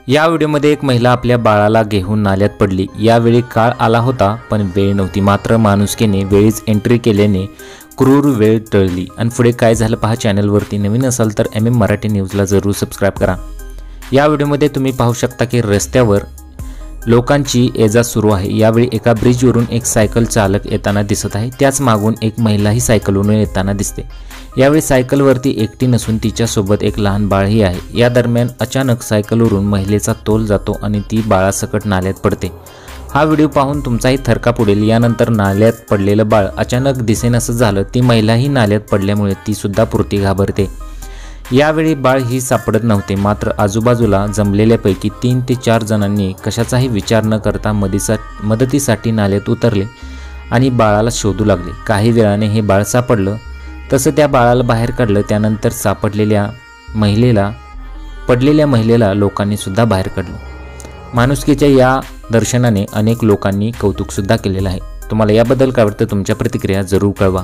या व्हिडिओमध्ये एक महिला आपल्या बाळाला घेऊन नाल्यात पडली। यावेळी काळ आला होता पण वेळ नव्हती। मात्र माणुसकीने वेळीच एंट्री केल्याने क्रूर वेळ टळली। आणि पुढे काय झालं पहा। चॅनलवरती नवीन असाल तर MM मराठी न्यूजला जरूर सबस्क्राइब करा। या व्हिडिओमध्ये तुम्ही पाहू शकता की रस्त्यावर लोकांची ये-जा सुरू आहे। यावेळी एका ब्रिजवरून एक सायकल चालक येताना दिसत आहे। त्याच मागून एक महिलाही सायकलवरून येताना दिसते। यावेळी सायकलवरती एकटी नसून तिच्या सोबत एक लहान बाळही आहे। या दरम्यान अचानक सायकलवरून महिलेचा तोल जातो आणि ती बाळासकट नाल्यात पडते। हा व्हिडिओ पाहून तुमचाही थरकाप उडेल। यानंतर नाल्यात पडलेलं बाळ अचानक दिसेनासं झालं। ती महिलाही नाल्यात पडल्यामुळे ती सुद्धा पुरती घाबरते। यावेळी बाळ ही सापडत नव्हते। मात्र आजूबाजूला जमलेल्यापैकी 3 ते 4 जणांनी कशाचाही विचार न करता मदतीसाठी नाल्यात उतरले आणि बाळाला शोधू लागले। काही वेळाने हे बाळ सापडलं। तसं त्या बाळाला बाहेर काढलं। त्यानंतर पडलेल्या महिलेला लोकांनी सुद्धा बाहेर काढलं। माणुसकीच्या या दर्शनाने अनेक लोकांनी कौतुक सुद्धा केलेलं आहे। तुम्हाला याबद्दल काय वाटतं? तुमच्या प्रतिक्रिया जरूर कळवा।